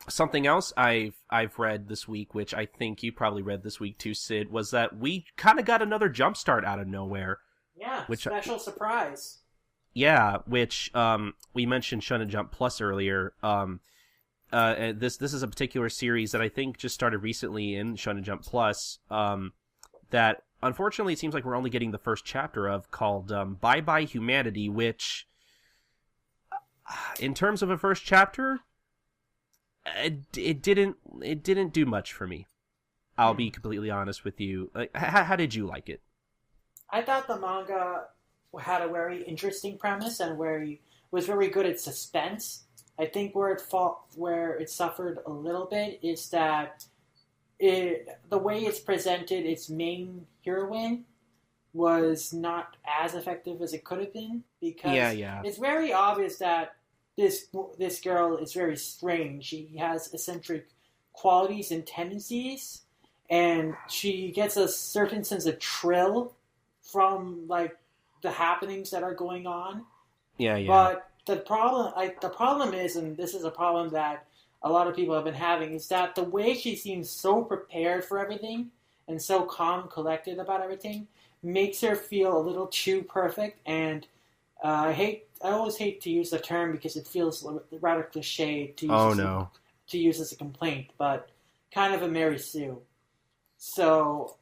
Something else I've read this week, which I think you probably read this week too, Sid, was that we kind of got another jump start out of nowhere. Yeah, Which special surprise. Yeah, which we mentioned Shonen Jump Plus earlier. This is a particular series that I think just started recently in Shonen Jump Plus. That unfortunately it seems like we're only getting the first chapter of, called Bye Bye Humanity, which, in terms of a first chapter, it didn't do much for me. I'll be completely honest with you. Like, how did you like it? I thought the manga had a very interesting premise and was very good at suspense. I think where it suffered a little bit is that the way it's presented, its main heroine was not as effective as it could have been, because Yeah. it's very obvious that this girl is very strange. She has eccentric qualities and tendencies, and she gets a certain sense of thrill from like the happenings that are going on. Yeah. But the problem is, and this is a problem that a lot of people have been having, is that the way she seems so prepared for everything and so calm and collected about everything makes her feel a little too perfect. And I always hate to use the term because it feels rather cliche to use as a complaint, but kind of a Mary Sue. So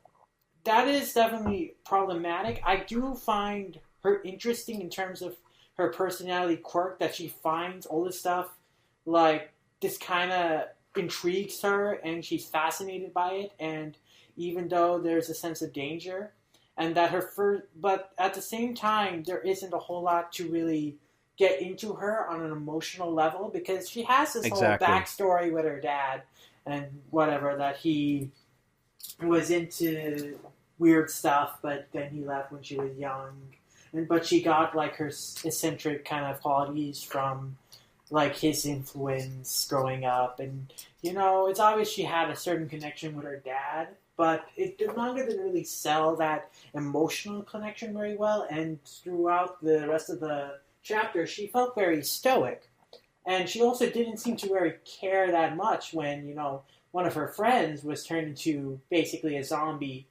that is definitely problematic. I do find her interesting in terms of her personality quirk, that she finds all this stuff like this kind of intrigues her and she's fascinated by it, and even though there's a sense of danger, and that but at the same time there isn't a whole lot to really get into her on an emotional level, because she has this whole backstory with her dad and whatever, that he was into weird stuff, but then he left when she was young. But she got like her eccentric kind of qualities from like his influence growing up, and it's obvious she had a certain connection with her dad, but the manga didn't really sell that emotional connection very well. And throughout the rest of the chapter, she felt very stoic, and she also didn't seem to really care that much when one of her friends was turned into basically a zombie.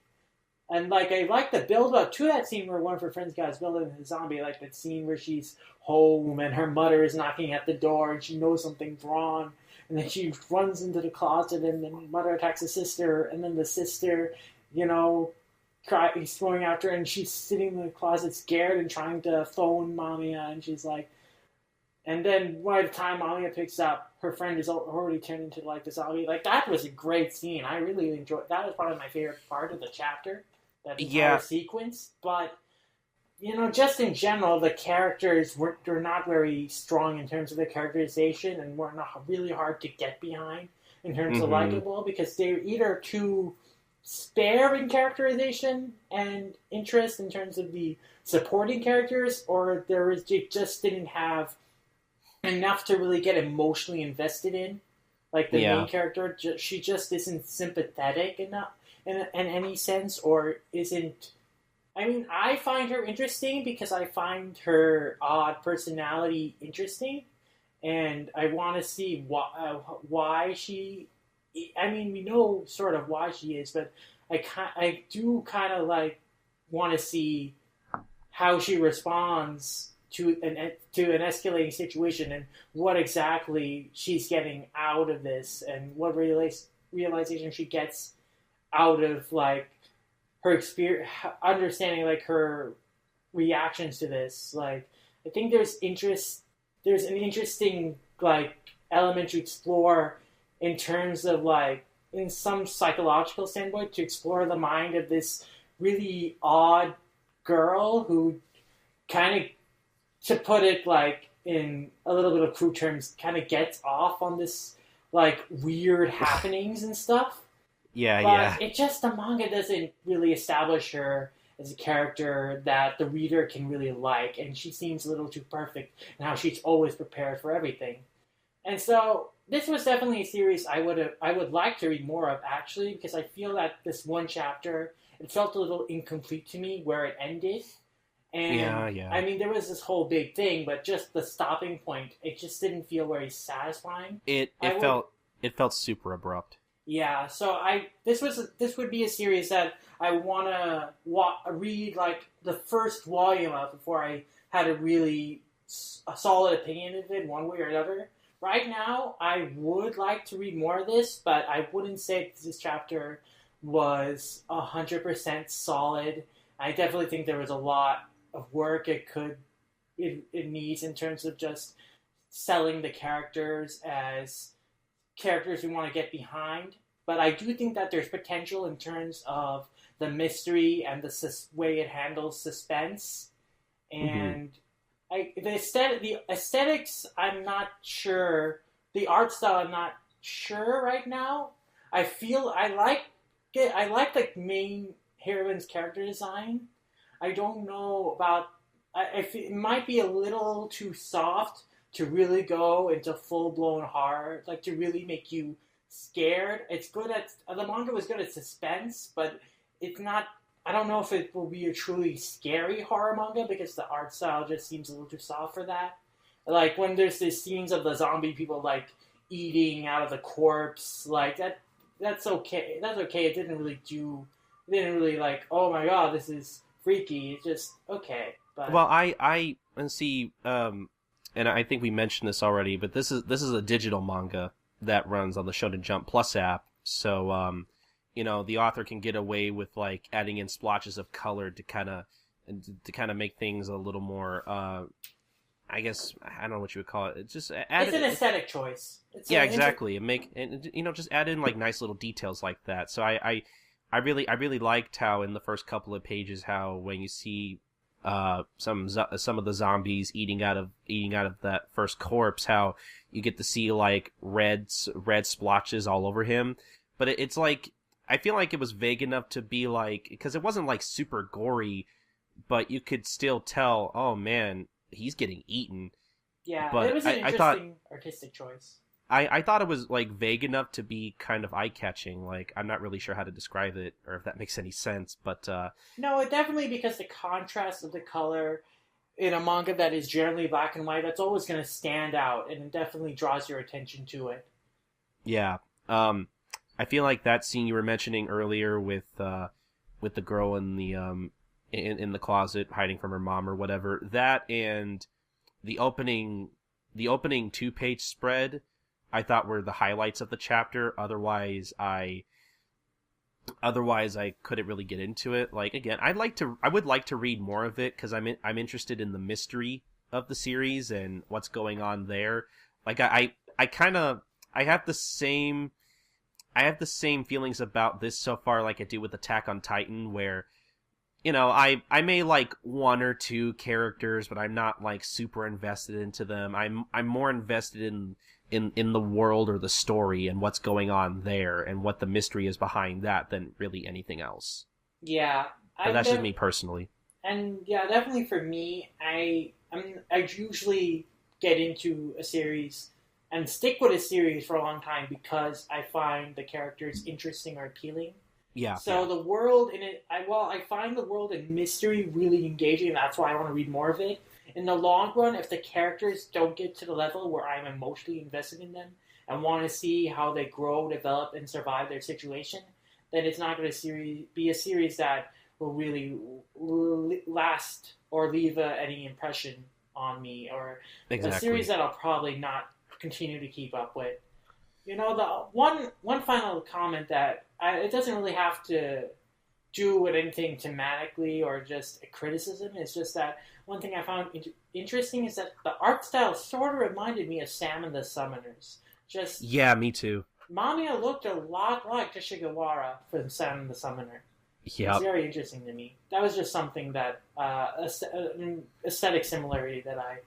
And like, I like the build up to that scene where one of her friends got built into a zombie, like that scene where she's home and her mother is knocking at the door and she knows something's wrong, and then she runs into the closet and then mother attacks the sister, and then the sister, he's throwing after her, and she's sitting in the closet scared and trying to phone Mamiya, and she's like, and then by the time Mamiya picks up, her friend is already turned into like the zombie. Like, that was a great scene. I really enjoyed that. Was probably my favorite part of the chapter, that entire sequence. But just in general, the characters were not very strong in terms of the characterization, and were not really hard to get behind in terms of likable, because they're either too spare in characterization and interest in terms of the supporting characters, or they just didn't have enough to really get emotionally invested in. Like the main character, she just isn't sympathetic enough in any sense, or isn't. I mean, I find her interesting because I find her odd personality interesting, and I want to see why she. I mean, we know sort of why she is, but I do kind of like want to see how she responds to an escalating situation, and what exactly she's getting out of this, and what realization she gets out of like her experience, understanding like her reactions to this. Like, I think there's an interesting like element to explore in terms of like, in some psychological standpoint, to explore the mind of this really odd girl who kind of, to put it like in a little bit of crude terms, kind of gets off on this like weird happenings and stuff. But it just, the manga doesn't really establish her as a character that the reader can really like, and she seems a little too perfect in how she's always prepared for everything. And so this was definitely a series I would like to read more of, actually, because I feel that this one chapter, it felt a little incomplete to me where it ended. And I mean, there was this whole big thing, but just the stopping point, it just didn't feel very satisfying. It It felt super abrupt. Yeah, so this would be a series that I wanna read like the first volume of before I had a solid opinion of it one way or another. Right now, I would like to read more of this, but I wouldn't say this chapter was 100% solid. I definitely think there was a lot of work it needs in terms of just selling the characters as characters we want to get behind. But I do think that there's potential in terms of the mystery and the way it handles suspense. And the aesthetics, I'm not sure. The art style, I'm not sure right now. I feel I like it. I like the main heroine's character design. I don't know about. It might be a little too soft to really go into full blown horror, like to really make you scared. It's good at the manga was good at suspense, but it's not. I don't know if it will be a truly scary horror manga because the art style just seems a little too soft for that. Like when there's these scenes of the zombie people like eating out of the corpse, like that. That's okay. That's okay. It didn't really like. Oh my god, this is freaky. It's just okay. But well, I and see, and I think we mentioned this already, but this is a digital manga that runs on the Shonen Jump Plus app. So, the author can get away with like adding in splotches of color to kind of make things a little more. I guess I don't know what you would call it. It's just it's an aesthetic choice. Exactly. Just add in like nice little details like that. So I really liked how in the first couple of pages how when you see some of the zombies eating out of that first corpse, how you get to see like red splotches all over him. But it's like I feel like it was vague enough to be like, because it wasn't like super gory, but you could still tell, oh man, he's getting eaten. Yeah, but it was an interesting artistic choice. I thought it was like vague enough to be kind of eye-catching. Like I'm not really sure how to describe it or if that makes any sense, but no, it definitely, because the contrast of the color in a manga that is generally black and white, that's always going to stand out, and it definitely draws your attention to it. Yeah. I feel like that scene you were mentioning earlier with the girl in the in the closet hiding from her mom or whatever, that and the opening 2-page spread I thought were the highlights of the chapter. Otherwise I couldn't really get into it. Like again, I would like to read more of it because I'm interested in the mystery of the series and what's going on there. Like I have the same feelings about this so far like I do with Attack on Titan, where I may like one or two characters, but I'm not like super invested into them. I'm more invested in the world or the story and what's going on there and what the mystery is behind that than really anything else. Yeah, but that's just me personally. And yeah, definitely for me, I usually get into a series and stick with a series for a long time because I find the characters interesting or appealing. Yeah. So the world in it, I find the world and mystery really engaging. And that's why I want to read more of it. In the long run, if the characters don't get to the level where I'm emotionally invested in them and want to see how they grow, develop, and survive their situation, then it's not going to be a series that will really last or leave any impression on me, or exactly. A series that I'll probably not continue to keep up with. The one final comment that it doesn't really have to do with anything thematically or just a criticism. It's just that one thing I found interesting is that the art style sort of reminded me of Sam and the Summoners. Yeah, me too. Mamiya looked a lot like Tashigawa from Sam and the Summoner. Yeah, it's very interesting to me. That was just something that aesthetic similarity that I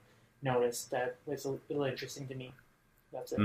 noticed that was a little interesting to me. That's it.